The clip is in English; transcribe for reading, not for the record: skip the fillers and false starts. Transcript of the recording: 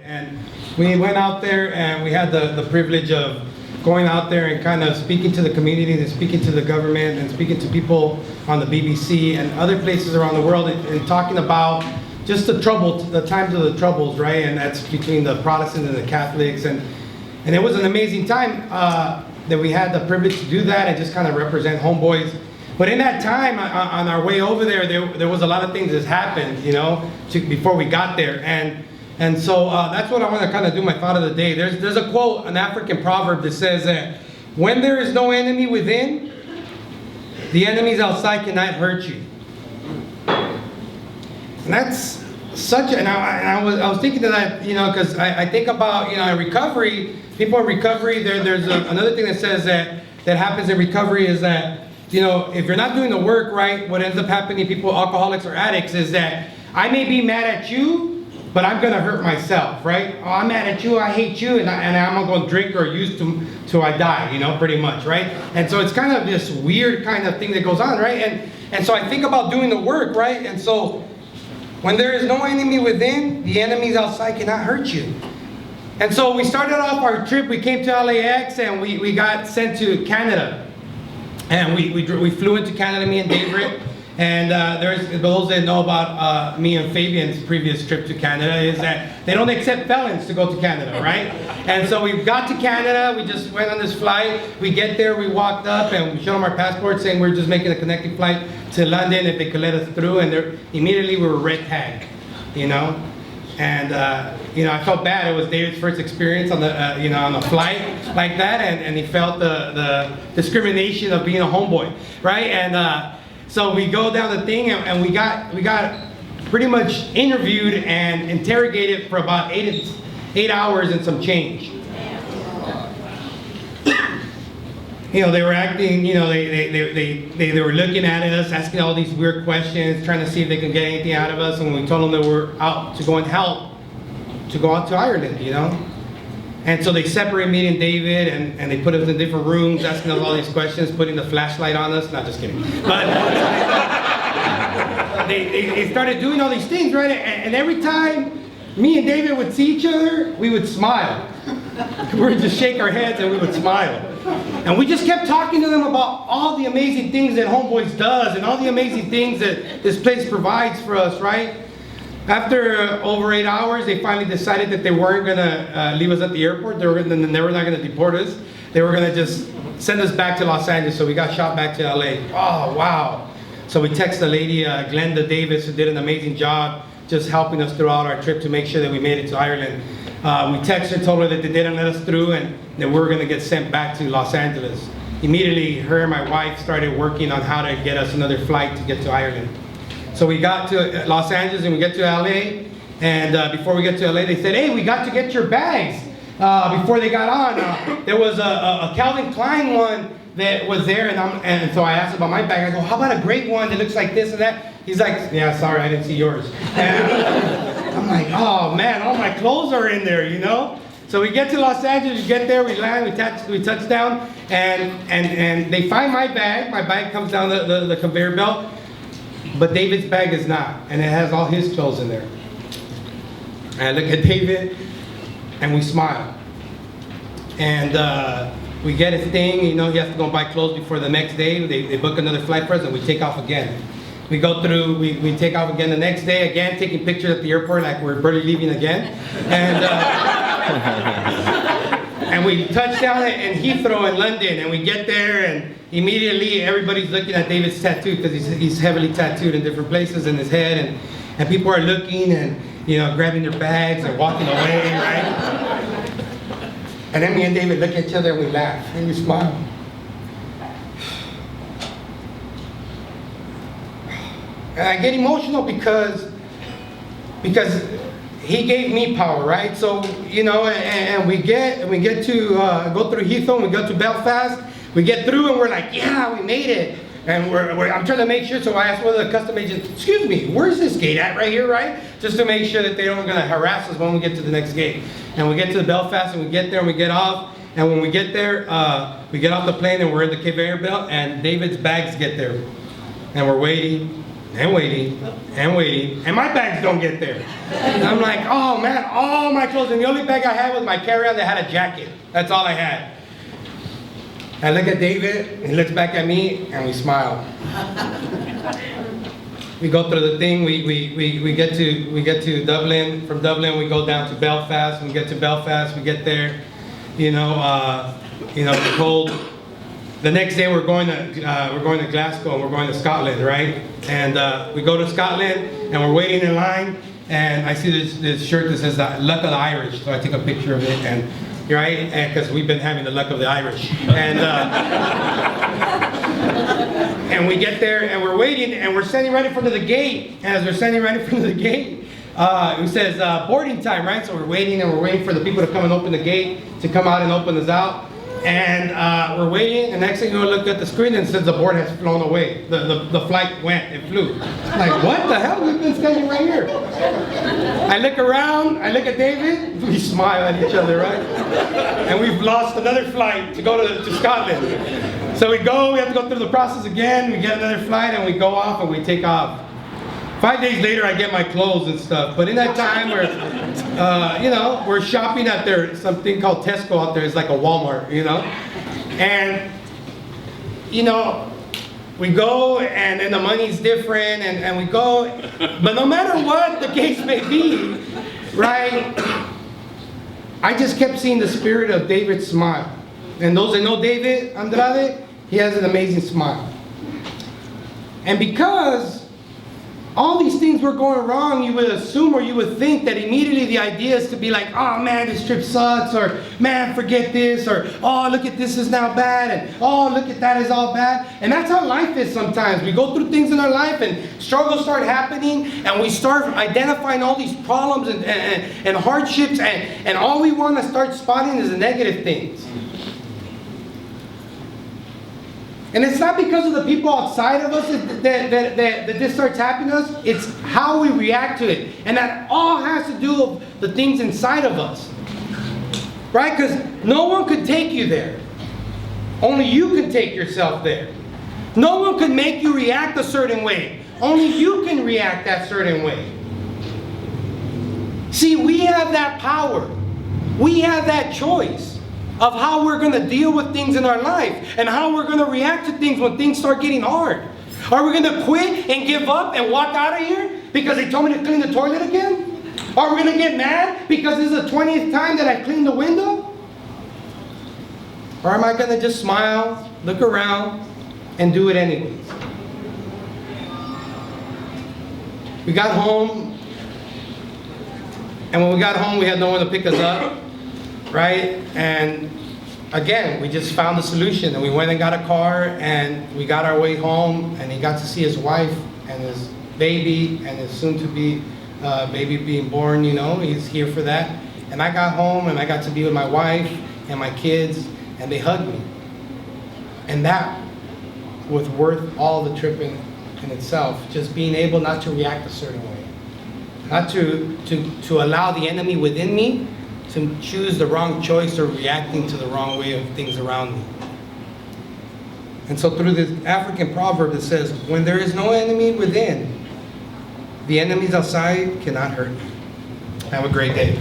And we went out there and we had the privilege of going out there and kind of speaking to the community and speaking to the government and speaking to people on the BBC and other places around the world and talking about just the times of the troubles, right? And that's between the Protestants and the Catholics. And it was an amazing time that we had the privilege to do that and just kind of represent Homeboys. But in that time, on our way over there was a lot of things that happened, you know, before we got there. And so that's what I want to kind of do, my thought of the day. There's a quote, an African proverb that says that when there is no enemy within, the enemies outside cannot hurt you. And that's such a, and I was thinking of that, you know, because I think about, you know, in recovery, people in recovery, there's another thing that says that happens in recovery is that, you know, if you're not doing the work right, what ends up happening to people, alcoholics or addicts, is that I may be mad at you, but I'm gonna hurt myself, right? Oh, I'm mad at you, I hate you, and I'm gonna drink or use till I die, you know, pretty much, right? And so it's kind of this weird kind of thing that goes on, right? And so I think about doing the work, right? And so when there is no enemy within, the enemies outside cannot hurt you. And so we started off our trip, we came to LAX and we got sent to Canada. And we flew into Canada, me and David. And there's those that know about me and Fabian's previous trip to Canada is that they don't accept felons to go to Canada, right? And so we got to Canada, we just went on this flight, we get there, we walked up and we showed them our passports saying we're just making a connecting flight to London if they could let us through, and immediately we were red tagged, you know? And you know, I felt bad. It was David's first experience on the you know, on a flight like that, and he felt the discrimination of being a homeboy, right? And so we go down the thing, and we got pretty much interviewed and interrogated for about 8 hours and some change. You know, they were acting, you know, they were looking at us, asking all these weird questions, trying to see if they could get anything out of us. And we told them that we're out to go and help, to go out to Ireland, you know. And so they separated me and David, and they put us in different rooms, asking us all these questions, putting the flashlight on us. Not just kidding. But they started doing all these things, right? And every time me and David would see each other, we would smile. We would just shake our heads and we would smile. And we just kept talking to them about all the amazing things that Homeboys does and all the amazing things that this place provides for us, right? After over 8 hours, they finally decided that they weren't gonna leave us at the airport. They were not gonna deport us. They were gonna just send us back to Los Angeles, so we got shot back to LA. Oh, wow. So we texted the lady, Glenda Davis, who did an amazing job just helping us throughout our trip to make sure that we made it to Ireland. We texted her, told her that they didn't let us through and that we were gonna get sent back to Los Angeles. Immediately, her and my wife started working on how to get us another flight to get to Ireland. So we got to Los Angeles and we get to LA, and before we get to LA, they said, hey, we got to get your bags. Before they got on, there was a Calvin Klein one that was there, and so I asked about my bag. I go, how about a great one that looks like this and that? He's like, yeah, sorry, I didn't see yours. And I'm like, oh man, all my clothes are in there, you know? So we get to Los Angeles, we get there, we land, we touch down, and they find my bag. My bag comes down the conveyor belt, but David's bag is not, and it has all his clothes in there. And I look at David, and we smile. And we get his thing, you know, he has to go and buy clothes before the next day. They book another flight for us, and we take off again. We go through, we take off again the next day, again, taking pictures at the airport like we're barely leaving again. And, and we touch down in Heathrow in London, and we get there, and immediately everybody's looking at David's tattoo, because he's heavily tattooed in different places in his head, and people are looking and, you know, grabbing their bags and walking away, right? And then me and David look at each other and we laugh and we smile. And I get emotional because he gave me power, right? So, you know, and we get to go through Heathrow, and we go to Belfast, we get through and we're like, yeah, we made it. And I'm trying to make sure, so I asked one of the custom agents, excuse me, where's this gate at right here, right? Just to make sure that they aren't gonna harass us when we get to the next gate. And we get to the Belfast and we get there and we get off. And when we get there, we get off the plane and we're in the conveyor belt, and David's bags get there. And we're waiting and waiting, and waiting, and my bags don't get there. And I'm like, oh man, all my clothes, and the only bag I had was my carry-on that had a jacket. That's all I had. I look at David, he looks back at me, and we smile. We go through the thing, we get to Dublin. From Dublin, we go down to Belfast. When we get to Belfast, we get there, the cold. The next day we're going to Glasgow, and we're going to Scotland, right? And we go to Scotland, and we're waiting in line, and I see this shirt that says the luck of the Irish. So I take a picture of it, and right, and because we've been having the luck of the Irish, and we get there, and we're waiting, and we're standing right in front of the gate. And as we're standing right in front of the gate, it says boarding time, right? So we're waiting, and we're waiting for the people to come and open the gate, to come out and open us out. And we're waiting, and next thing you know, look at the screen, and it says the board has flown away. The flight went, it flew. Like, what the hell? We've been standing right here. I look around, I look at David, we smile at each other, right? And we've lost another flight to go to Scotland. So we have to go through the process again, we get another flight, and we go off, and we take off. 5 days later, I get my clothes and stuff. But in that time, we're shopping at something called Tesco out there. It's like a Walmart, And, we go, and then the money's different, and we go. But no matter what the case may be, right, I just kept seeing the spirit of David's smile. And those that know David Andrade, he has an amazing smile. And because all these things were going wrong, you would assume, or you would think that immediately the idea is to be like, oh man, this trip sucks, or man, forget this, or oh, look at this is now bad, and oh, look at that is all bad. And that's how life is sometimes. We go through things in our life, and struggles start happening, and we start identifying all these problems and hardships, and all we want to start spotting is the negative things. And it's not because of the people outside of us that this starts happening to us. It's how we react to it. And that all has to do with the things inside of us. Right? Because no one could take you there. Only you can take yourself there. No one can make you react a certain way. Only you can react that certain way. See, we have that power. We have that choice of how we're going to deal with things in our life, and how we're going to react to things when things start getting hard. Are we going to quit and give up and walk out of here because they told me to clean the toilet again? Are we going to get mad because this is the 20th time that I cleaned the window? Or am I going to just smile, look around, and do it anyways? We got home, and when we got home, we had no one to pick us up. Right? And again, we just found a solution, and we went and got a car, and we got our way home, and he got to see his wife and his baby, and his soon-to-be baby being born, he's here for that. And I got home, and I got to be with my wife and my kids, and they hugged me. And that was worth all the trip in itself, just being able not to react a certain way. Not to allow the enemy within me to choose the wrong choice or reacting to the wrong way of things around me. And so through this African proverb that says, when there is no enemy within, the enemies outside cannot hurt you. Have a great day.